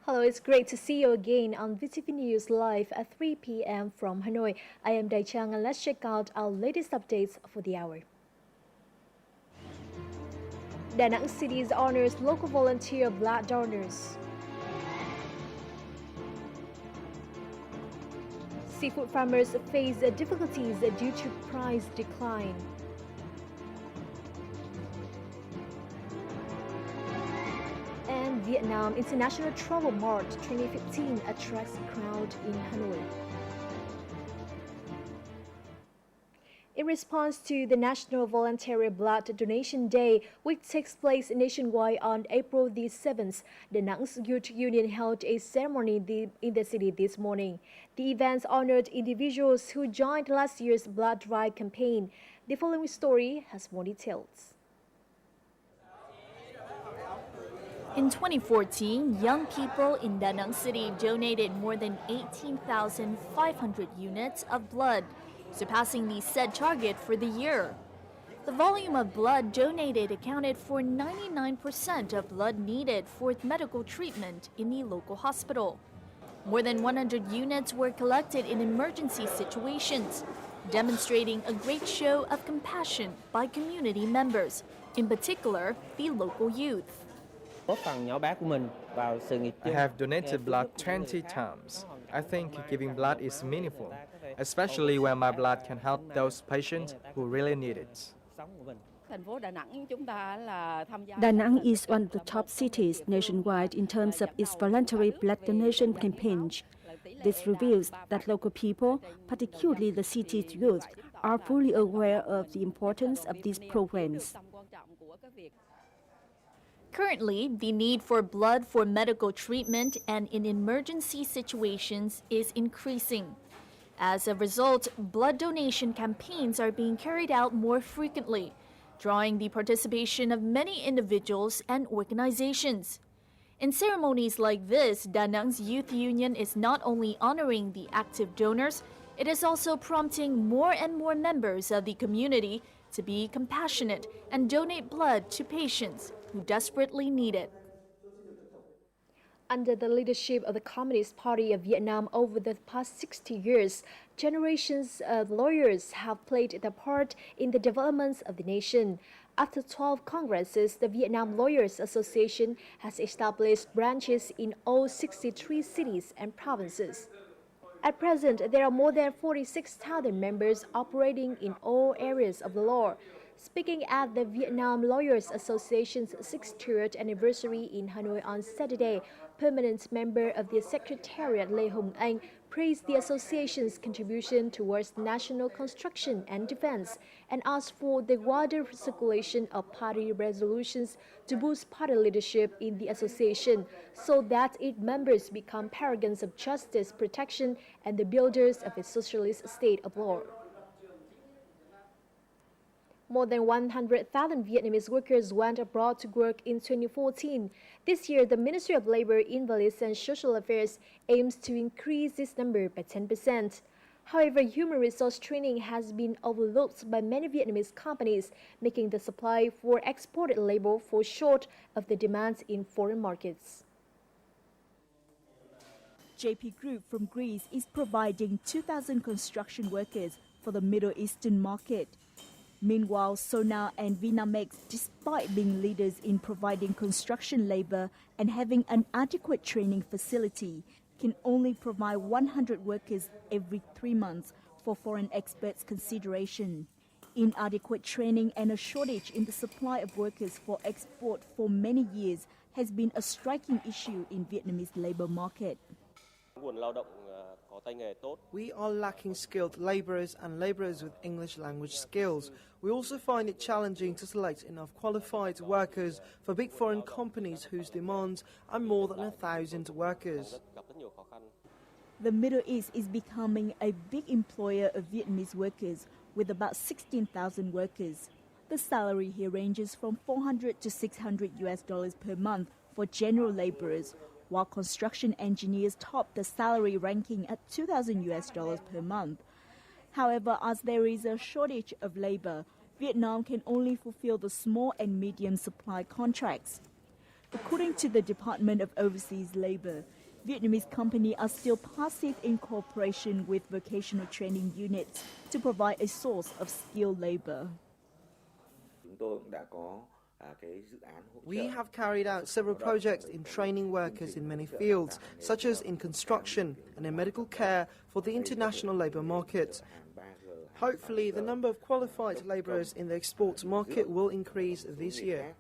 Hello, it's great to see you again on VTV News Live at 3 p.m. from Hanoi. I am Dai Chang and let's check out our latest updates for the hour. Da Nang City honors local volunteer blood donors. Seafood farmers face difficulties due to price decline. And Vietnam International Travel Mart 2015 attracts a crowd in Hanoi. In response to the National Voluntary Blood Donation Day, which takes place nationwide on April the 7th, the Da Nang's Youth Union held a ceremony in the city this morning. The event honored individuals who joined last year's blood drive campaign. The following story has more details. In 2014, young people in Da Nang City donated more than 18,500 units of blood, surpassing the set target for the year. The volume of blood donated accounted for 99% of blood needed for medical treatment in the local hospital. More than 100 units were collected in emergency situations, demonstrating a great show of compassion by community members, in particular the local youth. I have donated blood 20 times. I think giving blood is meaningful, especially when my blood can help those patients who really need it. Da Nang is one of the top cities nationwide in terms of its voluntary blood donation campaign. This reveals that local people, particularly the city's youth, are fully aware of the importance of these programs. Currently, the need for blood for medical treatment and in emergency situations is increasing. As a result, blood donation campaigns are being carried out more frequently, drawing the participation of many individuals and organizations. In ceremonies like this, Da Nang's Youth Union is not only honoring the active donors, it is also prompting more and more members of the community to be compassionate and donate blood to patients who desperately need it. Under the leadership of the Communist Party of Vietnam over the past 60 years, generations of lawyers have played their part in the development of the nation. After 12 congresses, the Vietnam Lawyers Association has established branches in all 63 cities and provinces. At present, there are more than 46,000 members operating in all areas of the law. Speaking at the Vietnam Lawyers Association's 60th anniversary in Hanoi on Saturday, permanent member of the Secretariat Lê Hồng Anh praised the association's contribution towards national construction and defense and asked for the wider circulation of party resolutions to boost party leadership in the association so that its members become paragons of justice, protection, and the builders of a socialist state of law. More than 100,000 Vietnamese workers went abroad to work in 2014. This year, the Ministry of Labor, Invalids and Social Affairs aims to increase this number by 10%. However, human resource training has been overlooked by many Vietnamese companies, making the supply for exported labor fall short of the demand in foreign markets. JP Group from Greece is providing 2,000 construction workers for the Middle Eastern market. Meanwhile, Sona and Vinamex, despite being leaders in providing construction labor and having an adequate training facility, can only provide 100 workers every 3 months for foreign experts' consideration. Inadequate training and a shortage in the supply of workers for export for many years has been a striking issue in Vietnamese labor market. We are lacking skilled labourers and labourers with English language skills. We also find it challenging to select enough qualified workers for big foreign companies whose demands are more than 1,000 workers. The Middle East is becoming a big employer of Vietnamese workers with about 16,000 workers. The salary here ranges from $400 to $600 per month for general laborers, while construction engineers top the salary ranking at $2,000 per month. However, as there is a shortage of labor, Vietnam can only fulfill the small and medium supply contracts. According to the Department of Overseas Labor, Vietnamese companies are still passive in cooperation with vocational training units to provide a source of skilled labor. We have carried out several projects in training workers in many fields, such as in construction and in medical care for the international labour market. Hopefully, the number of qualified labourers in the export market will increase this year.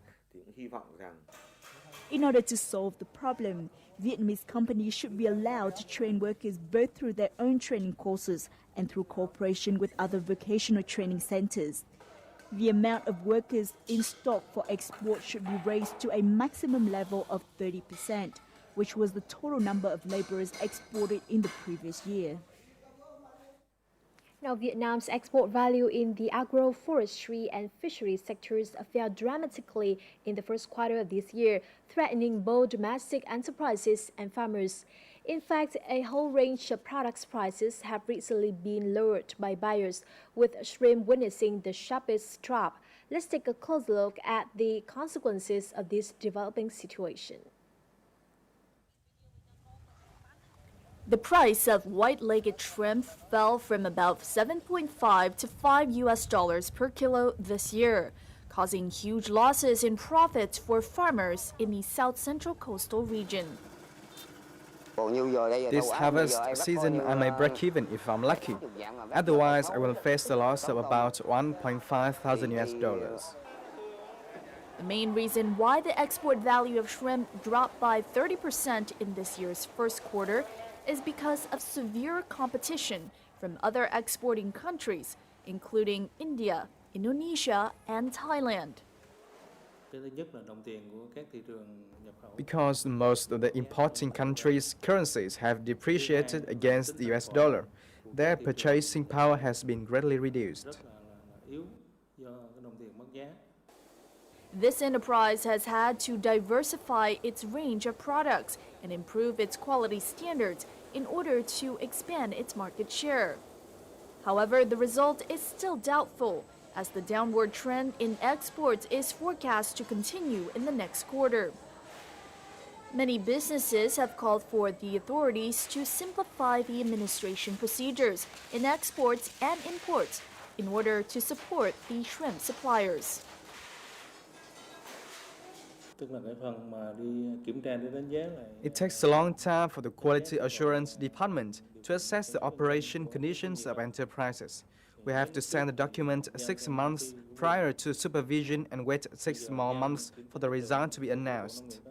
In order to solve the problem, Vietnamese companies should be allowed to train workers both through their own training courses and through cooperation with other vocational training centres. The amount of workers in stock for export should be raised to a maximum level of 30%, which was the total number of labourers exported in the previous year. Now, Vietnam's export value in the agroforestry and fisheries sectors fell dramatically in the first quarter of this year, threatening both domestic enterprises and farmers. In fact, a whole range of products prices have recently been lowered by buyers, with shrimp witnessing the sharpest drop. Let's take a close look at the consequences of this developing situation. The price of white-legged shrimp fell from about $7.5 to $5 per kilo this year, causing huge losses in profits for farmers in the South Central coastal region. This harvest season, I may break even if I'm lucky. Otherwise, I will face the loss of about $1.5 thousand. The main reason why the export value of shrimp dropped by 30% in this year's first quarter is because of severe competition from other exporting countries, including India, Indonesia, and Thailand. Because most of the importing countries' currencies have depreciated against the US dollar, their purchasing power has been greatly reduced. This enterprise has had to diversify its range of products and improve its quality standards in order to expand its market share. However, the result is still doubtful, as the downward trend in exports is forecast to continue in the next quarter. Many businesses have called for the authorities to simplify the administration procedures in exports and imports in order to support the shrimp suppliers. It takes a long time for the Quality Assurance Department to assess the operation conditions of enterprises. We have to send the document 6 months prior to supervision and wait 6 more months for the result to be announced.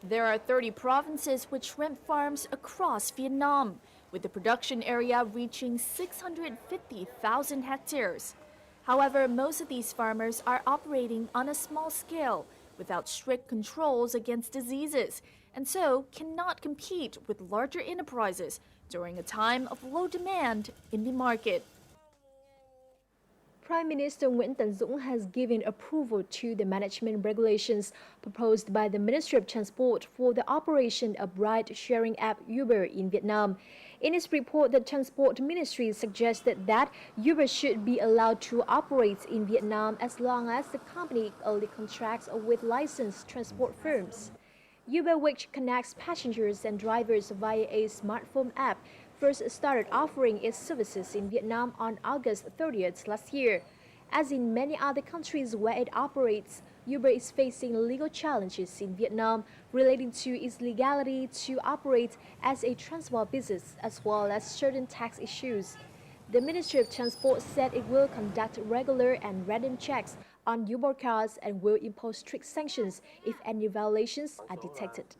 There are 30 provinces with shrimp farms across Vietnam, with the production area reaching 650,000 hectares. However, most of these farmers are operating on a small scale, without strict controls against diseases, and so cannot compete with larger enterprises during a time of low demand in the market. Prime Minister Nguyễn Tấn Dũng has given approval to the management regulations proposed by the Ministry of Transport for the operation of ride-sharing app Uber in Vietnam. In its report, the Transport Ministry suggested that Uber should be allowed to operate in Vietnam as long as the company only contracts with licensed transport firms. Uber, which connects passengers and drivers via a smartphone app, first started offering its services in Vietnam on August 30th last year. As in many other countries where it operates, Uber is facing legal challenges in Vietnam relating to its legality to operate as a transport business, as well as certain tax issues. The Ministry of Transport said it will conduct regular and random checks on Uber cars and will impose strict sanctions if any violations are detected.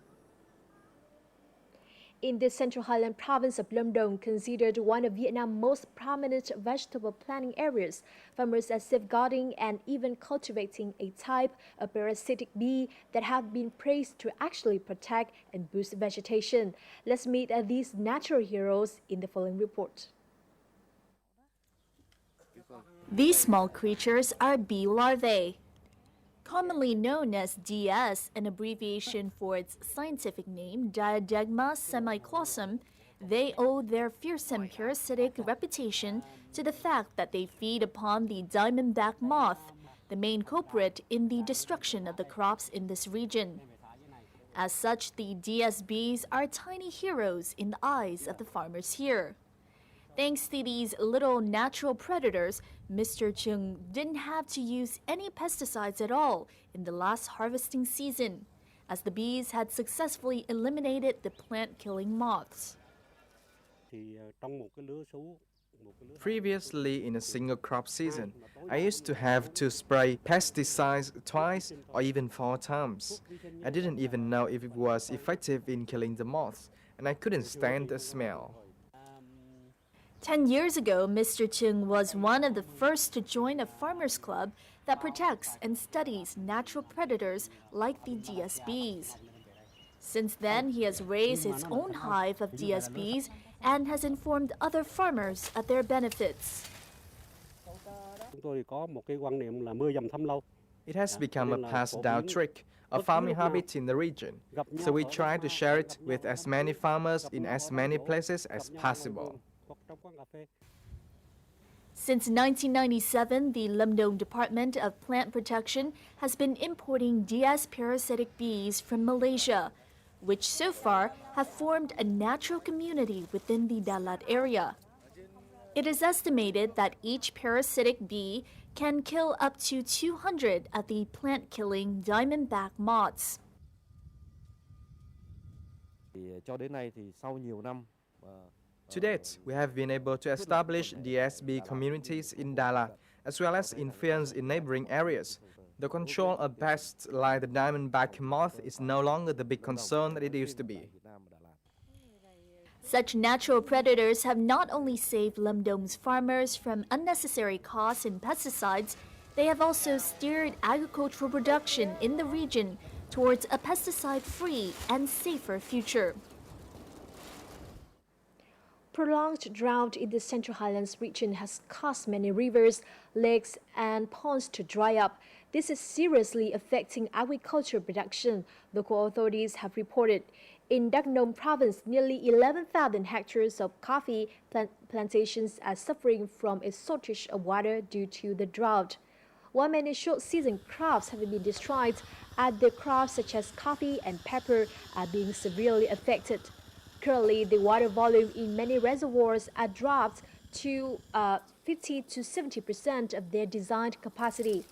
In the Central Highland province of Lâm Đồng, considered one of Vietnam's most prominent vegetable planting areas, farmers are safeguarding and even cultivating a type of parasitic bee that have been praised to actually protect and boost vegetation. Let's meet these natural heroes in the following report. These small creatures are bee larvae. Commonly known as DS, an abbreviation for its scientific name, Diadegma semiclossum, they owe their fearsome parasitic reputation to the fact that they feed upon the diamondback moth, the main culprit in the destruction of the crops in this region. As such, the DS bees are tiny heroes in the eyes of the farmers here. Thanks to these little natural predators, Mr. Chung didn't have to use any pesticides at all in the last harvesting season, as the bees had successfully eliminated the plant-killing moths. Previously, in a single crop season, I used to have to spray pesticides twice or even 4 times. I didn't even know if it was effective in killing the moths, and I couldn't stand the smell. 10 years ago, Mr. Chung was one of the first to join a farmers' club that protects and studies natural predators like the DS bees. Since then, he has raised his own hive of DS bees and has informed other farmers of their benefits. It has become a passed-down trick, a farming habit in the region, so we try to share it with as many farmers in as many places as possible. Since 1997, the Lemdong Department of Plant Protection has been importing DS parasitic bees from Malaysia, which so far have formed a natural community within the Dalat area. It is estimated that each parasitic bee can kill up to 200 of the plant-killing diamondback moths. To date, we have been able to establish DSB communities in Dalat, as well as in fields in neighboring areas. The control of pests like the diamondback moth is no longer the big concern that it used to be. Such natural predators have not only saved Lemdong's farmers from unnecessary costs in pesticides, they have also steered agricultural production in the region towards a pesticide-free and safer future. Prolonged drought in the Central Highlands region has caused many rivers, lakes, and ponds to dry up. This is seriously affecting agricultural production, local authorities have reported. In Dak Nông province, nearly 11,000 hectares of coffee plantations are suffering from a shortage of water due to the drought. While many short-season crops have been destroyed, other crops such as coffee and pepper are being severely affected. Currently, the water volume in many reservoirs are dropped to 50 to 70% of their designed capacity.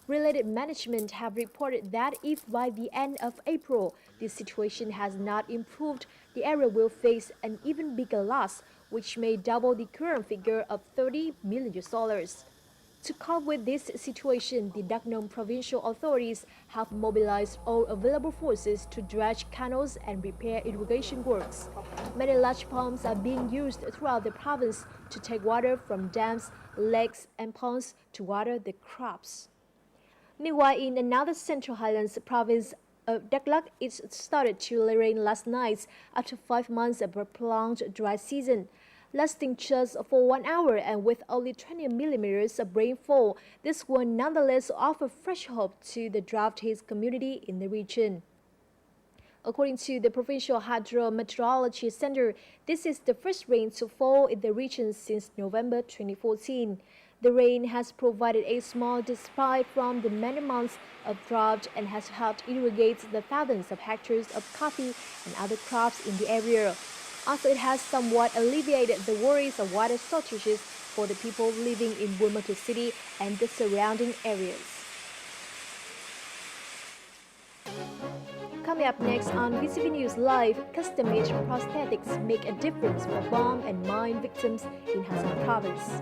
Related management have reported that if by the end of April the situation has not improved, the area will face an even bigger loss, which may double the current figure of $30 million. To cope with this situation, the Dak Nông provincial authorities have mobilized all available forces to dredge canals and repair irrigation works. Many large pumps are being used throughout the province to take water from dams, lakes, and ponds to water the crops. Meanwhile, in another Central Highlands province of Dak Lak, it started to rain last night after 5 months of a prolonged dry season. Lasting just for 1 hour and with only 20 millimeters of rainfall, this will nonetheless offer fresh hope to the drought-hit community in the region. According to the Provincial Hydrometeorology Center, this is the first rain to fall in the region since November 2014. The rain has provided a small respite from the many months of drought and has helped irrigate the thousands of hectares of coffee and other crops in the area. Also, it has somewhat alleviated the worries of water shortages for the people living in Bumatu City and the surrounding areas. Coming up next on VCV News Live, custom-made prosthetics make a difference for bomb and mine victims in Ha Sang Province.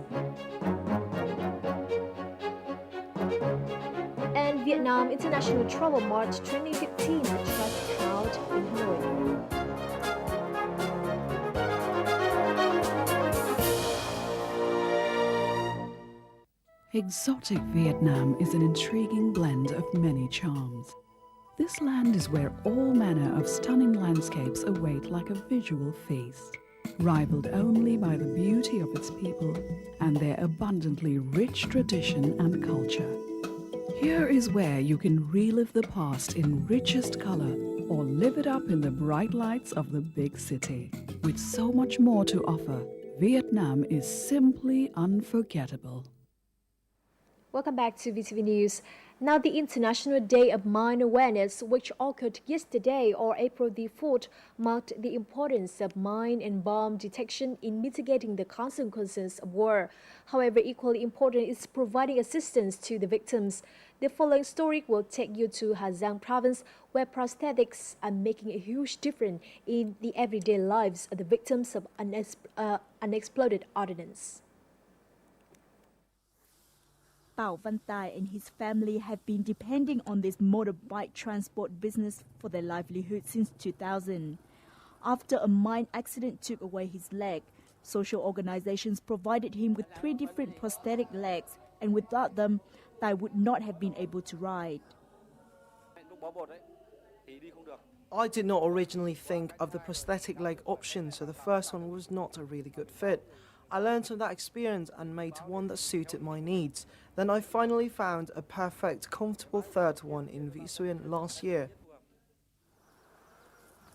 And Vietnam International Travel Mart 2015 attracts crowd in Hanoi. Exotic Vietnam is an intriguing blend of many charms. This land is where all manner of stunning landscapes await like a visual feast. rivaled only by the beauty of its people and their abundantly rich tradition and culture. Here is where you can relive the past in richest color or live it up in the bright lights of the big city. With so much more to offer, Vietnam is simply unforgettable. Welcome back to VTV News. Now, the International Day of Mine Awareness, which occurred yesterday, or April the 4th, marked the importance of mine and bomb detection in mitigating the consequences of war. However, equally important is providing assistance to the victims. The following story will take you to Ha Giang province, where prosthetics are making a huge difference in the everyday lives of the victims of unexploded ordnance. Bao Van Tai and his family have been depending on this motorbike transport business for their livelihood since 2000. After a mine accident took away his leg, social organizations provided him with 3 different prosthetic legs, and without them, Tai would not have been able to ride. I did not originally think of the prosthetic leg option, so the first one was not a really good fit. I learned from that experience and made one that suited my needs. Then I finally found a perfect, comfortable third one in Vị Xuyên last year.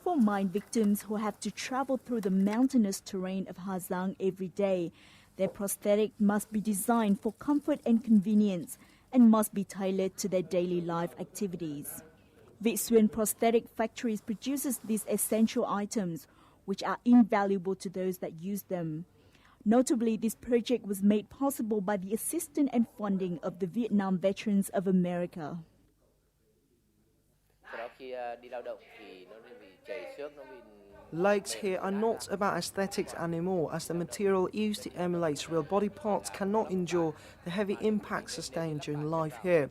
For mine victims who have to travel through the mountainous terrain of Ha Giang every day, their prosthetic must be designed for comfort and convenience and must be tailored to their daily life activities. Vị Xuyên Prosthetic Factories produces these essential items, which are invaluable to those that use them. Notably, this project was made possible by the assistance and funding of the Vietnam Veterans of America. Legs here are not about aesthetics anymore, as the material used to emulate real body parts cannot endure the heavy impact sustained during life here.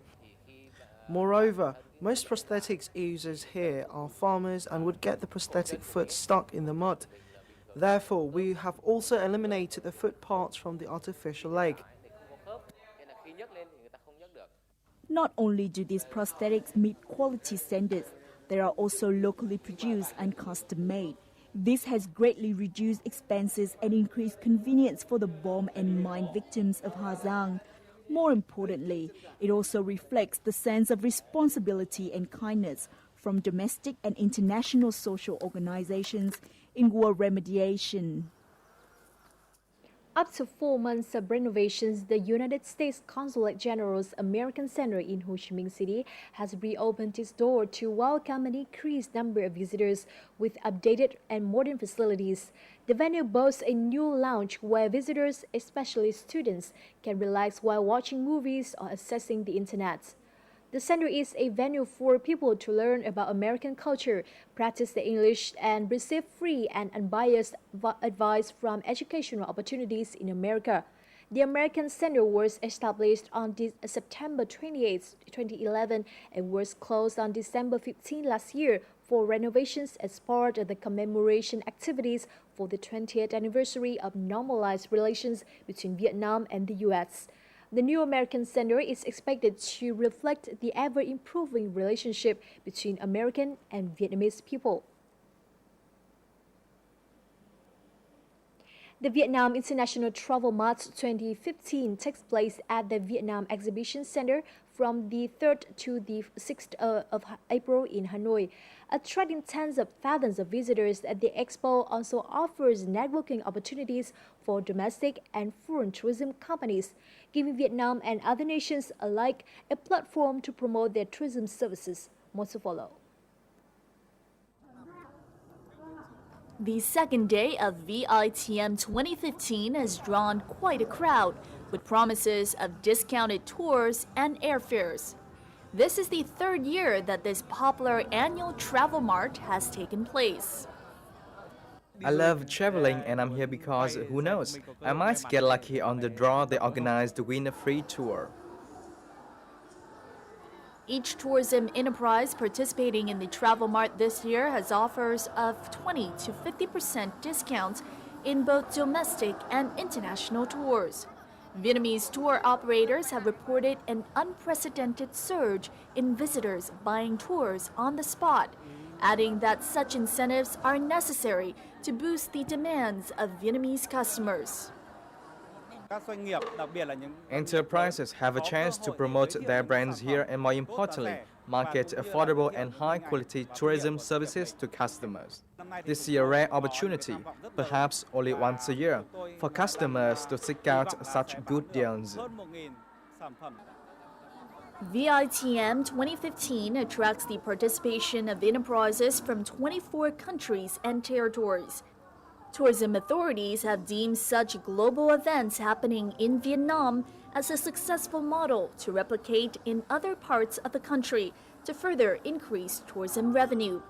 Moreover, most prosthetics users here are farmers and would get the prosthetic foot stuck in the mud. Therefore, we have also eliminated the foot parts from the artificial leg. Not only do these prosthetics meet quality standards, they are also locally produced and custom-made. This has greatly reduced expenses and increased convenience for the bomb and mine victims of Ha Giang. More importantly, it also reflects the sense of responsibility and kindness from domestic and international social organizations in war remediation. After 4 months of renovations, the United States Consulate General's American Center in Ho Chi Minh City has reopened its door to welcome an increased number of visitors with updated and modern facilities. The venue boasts a new lounge where visitors, especially students, can relax while watching movies or accessing the internet. The center is a venue for people to learn about American culture, practice the English, and receive free and unbiased advice from educational opportunities in America. The American Center was established on September 28, 2011, and was closed on December 15 last year for renovations as part of the commemoration activities for the 20th anniversary of normalized relations between Vietnam and the U.S. The new American Center is expected to reflect the ever-improving relationship between American and Vietnamese people. The Vietnam International Travel Mart 2015 takes place at the Vietnam Exhibition Center from the 3rd to the 6th of April in Hanoi. Attracting tens of thousands of visitors at the expo also offers networking opportunities for domestic and foreign tourism companies, giving Vietnam and other nations alike a platform to promote their tourism services. More to follow. The second day of VITM 2015 has drawn quite a crowd, with promises of discounted tours and airfares. This is the 3rd year that this popular annual travel mart has taken place. I love traveling and I'm here because, who knows, I might get lucky on the draw they organize to win a free tour. Each tourism enterprise participating in the Travel Mart this year has offers of 20 to 50% discounts in both domestic and international tours. Vietnamese tour operators have reported an unprecedented surge in visitors buying tours on the spot, adding that such incentives are necessary to boost the demands of Vietnamese customers. Enterprises have a chance to promote their brands here and, more importantly, market affordable and high-quality tourism services to customers. This is a rare opportunity, perhaps only once a year, for customers to seek out such good deals. VITM 2015 attracts the participation of enterprises from 24 countries and territories. Tourism authorities have deemed such global events happening in Vietnam as a successful model to replicate in other parts of the country to further increase tourism revenue.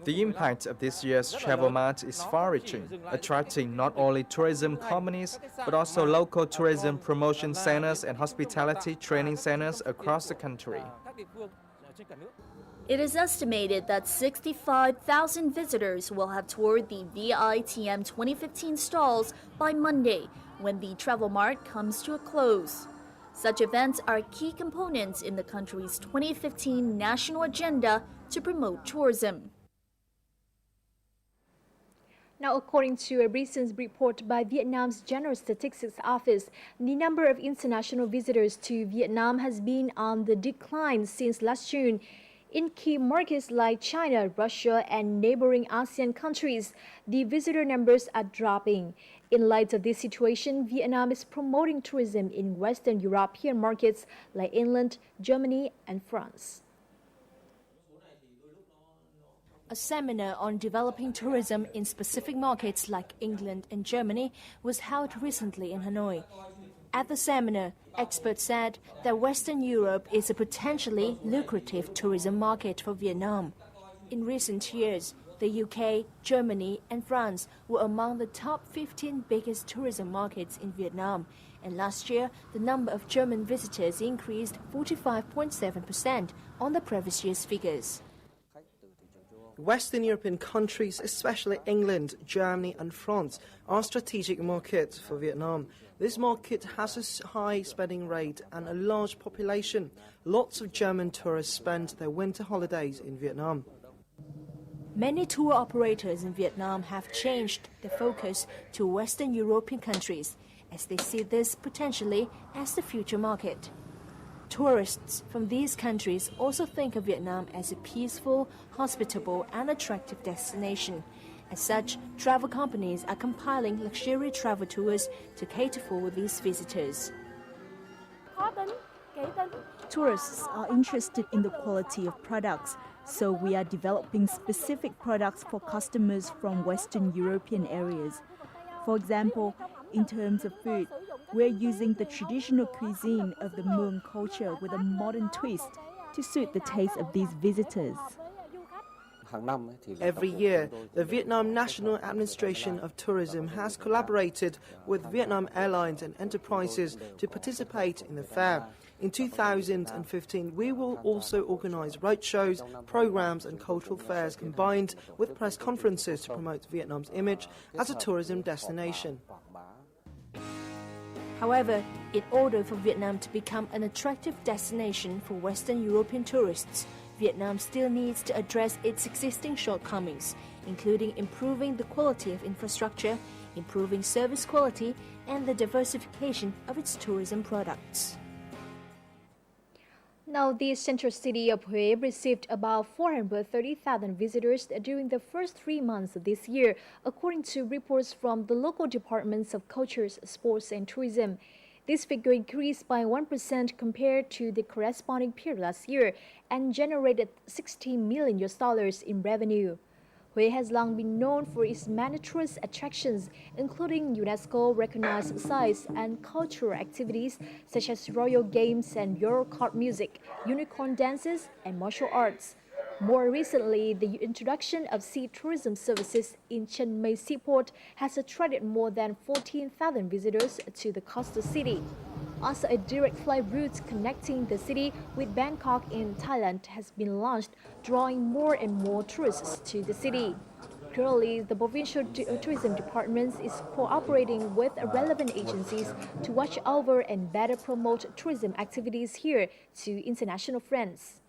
The impact of this year's Travel Mart is far-reaching, attracting not only tourism companies, but also local tourism promotion centers and hospitality training centers across the country. It is estimated that 65,000 visitors will have toured the VITM 2015 stalls by Monday, when the Travel Mart comes to a close. Such events are key components in the country's 2015 national agenda to promote tourism. Now, according to a recent report by Vietnam's General Statistics Office, the number of international visitors to Vietnam has been on the decline since last June. In key markets like China, Russia, and neighboring ASEAN countries, the visitor numbers are dropping. In light of this situation, Vietnam is promoting tourism in Western European markets like England, Germany, and France. A seminar on developing tourism in specific markets like England and Germany was held recently in Hanoi. At the seminar, experts said that Western Europe is a potentially lucrative tourism market for Vietnam. In recent years, the UK, Germany, and France were among the top 15 biggest tourism markets in Vietnam, and last year, the number of German visitors increased 45.7% on the previous year's figures. Western European countries, especially England, Germany and France, are strategic markets for Vietnam. This market has a high spending rate and a large population. Lots of German tourists spend their winter holidays in Vietnam. Many tour operators in Vietnam have changed their focus to Western European countries, as they see this potentially as the future market. Tourists from these countries also think of Vietnam as a peaceful, hospitable, and attractive destination. As such, travel companies are compiling luxury travel tours to cater for these visitors. Tourists are interested in the quality of products, so we are developing specific products for customers from Western European areas. For example, in terms of food, we're using the traditional cuisine of the Muong culture with a modern twist to suit the taste of these visitors. Every year, the Vietnam National Administration of Tourism has collaborated with Vietnam Airlines and enterprises to participate in the fair. In 2015, we will also organize roadshows, programs and cultural fairs combined with press conferences to promote Vietnam's image as a tourism destination. However, in order for Vietnam to become an attractive destination for Western European tourists, Vietnam still needs to address its existing shortcomings, including improving the quality of infrastructure, improving service quality, and the diversification of its tourism products. Now, the central city of Hue received about 430,000 visitors during the first 3 months of this year, according to reports from the local departments of Culture, Sports and Tourism. This figure increased by 1% compared to the corresponding period last year and generated $16 million in revenue. Hue has long been known for its many tourist attractions, including UNESCO-recognized sites and cultural activities such as royal games and Eurocard music, unicorn dances, and martial arts. More recently, the introduction of sea tourism services in Chiang Mai Seaport has attracted more than 14,000 visitors to the coastal city. Also, a direct flight route connecting the city with Bangkok in Thailand has been launched, drawing more and more tourists to the city. Currently, the provincial tourism department is cooperating with relevant agencies to watch over and better promote tourism activities here to international friends.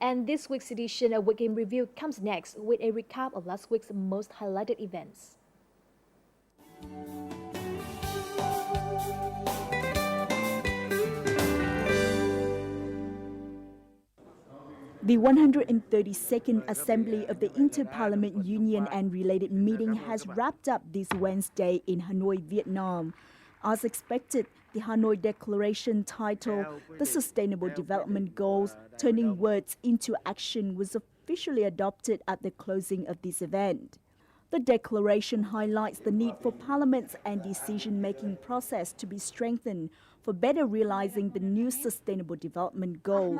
And this week's edition of Week in Review comes next with a recap of last week's most highlighted events. The 132nd Assembly of the Inter-Parliament Union and related meeting has wrapped up this Wednesday in Hanoi, Vietnam. As expected, the Hanoi Declaration titled The Sustainable Development Goals, Turning Words into Action was officially adopted at the closing of this event. The declaration highlights the need for Parliament's and decision-making process to be strengthened for better realizing the new Sustainable Development Goal.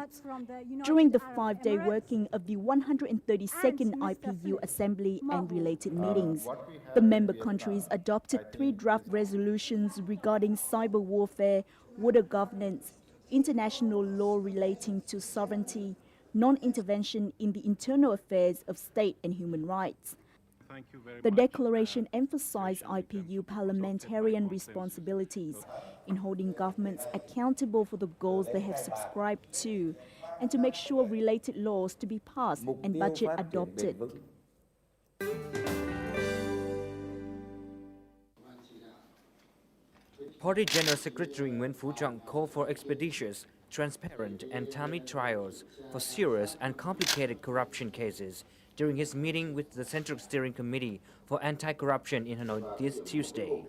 During the 5-day working of the 132nd IPU Assembly and related meetings, the member countries adopted 3 draft resolutions regarding cyber warfare, water governance, international law relating to sovereignty, non-intervention in the internal affairs of state and human rights. The declaration emphasized IPU parliamentarian responsibilities in holding governments accountable for the goals they have subscribed to and to make sure related laws to be passed and budget adopted. Party General Secretary Nguyen Phu Trọng called for expeditious, transparent and timely trials for serious and complicated corruption cases during his meeting with the Central Steering Committee for Anti-Corruption in Hanoi this Tuesday.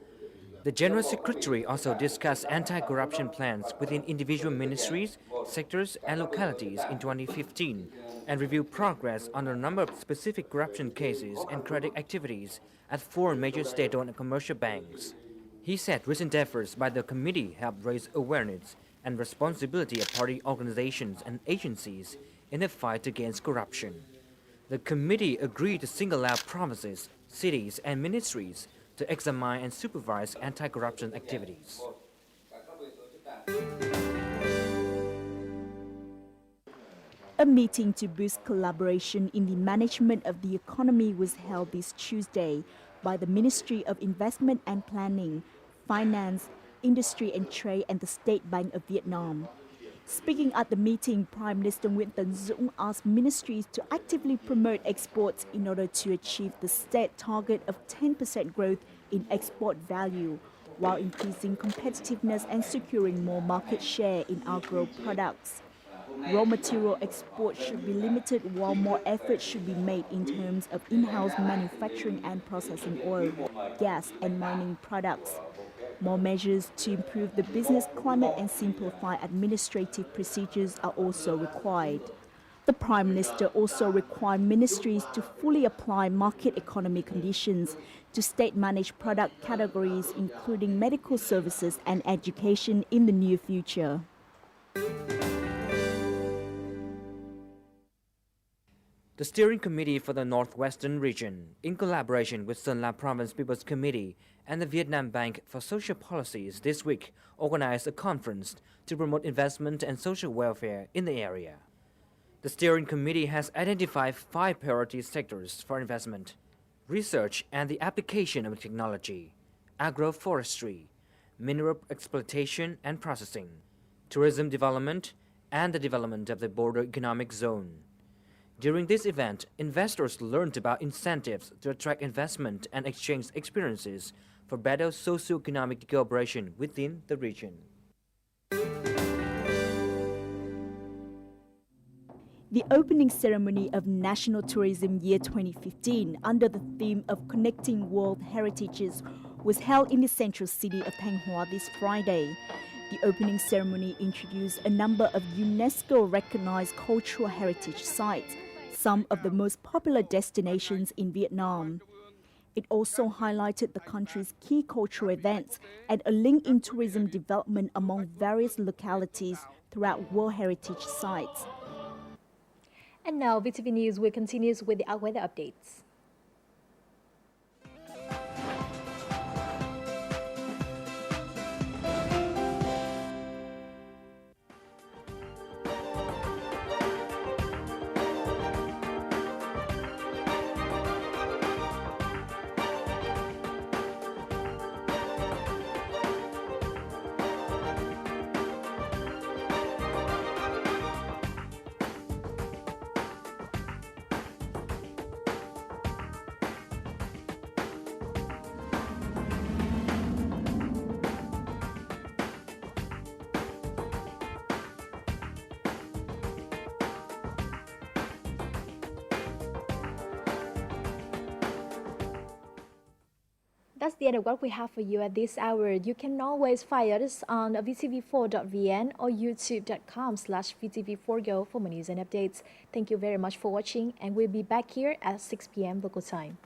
The General Secretary also discussed anti-corruption plans within individual ministries, sectors and localities in 2015 and reviewed progress on a number of specific corruption cases and credit activities at 4 major state-owned commercial banks. He said recent efforts by the committee helped raise awareness and responsibility of party organizations and agencies in the fight against corruption. The committee agreed to single out provinces, cities and ministries to examine and supervise anti-corruption activities. A meeting to boost collaboration in the management of the economy was held this Tuesday by the Ministry of Investment and Planning, Finance, Industry and Trade and the State Bank of Vietnam. Speaking at the meeting, Prime Minister Nguyễn Tấn Dũng asked ministries to actively promote exports in order to achieve the state target of 10% growth in export value, while increasing competitiveness and securing more market share in agro products. Raw material exports should be limited while more efforts should be made in terms of in-house manufacturing and processing oil, gas and mining products. More measures to improve the business climate and simplify administrative procedures are also required. The Prime Minister also required ministries to fully apply market economy conditions to state-managed product categories, including medical services and education in the near future. The Steering Committee for the Northwestern Region, in collaboration with Sơn La Province People's Committee and the Vietnam Bank for Social Policies this week, organized a conference to promote investment and social welfare in the area. The Steering Committee has identified 5 priority sectors for investment: research and the application of technology, agroforestry, mineral exploitation and processing, tourism development, and the development of the border economic zone. During this event, investors learned about incentives to attract investment and exchange experiences for better socio-economic cooperation within the region. The opening ceremony of National Tourism Year 2015 under the theme of Connecting World Heritages was held in the central city of Thanh Hóa this Friday. The opening ceremony introduced a number of UNESCO-recognized cultural heritage sites, some of the most popular destinations in Vietnam. It also highlighted the country's key cultural events and a link in tourism development among various localities throughout World Heritage sites. And now, VTV News will continue with the weather updates. That's the end of what we have for you at this hour. You can always find us on vtv4.vn or youtube.com/vtv4go for more news and updates. Thank you very much for watching, and we'll be back here at 6 p.m. local time.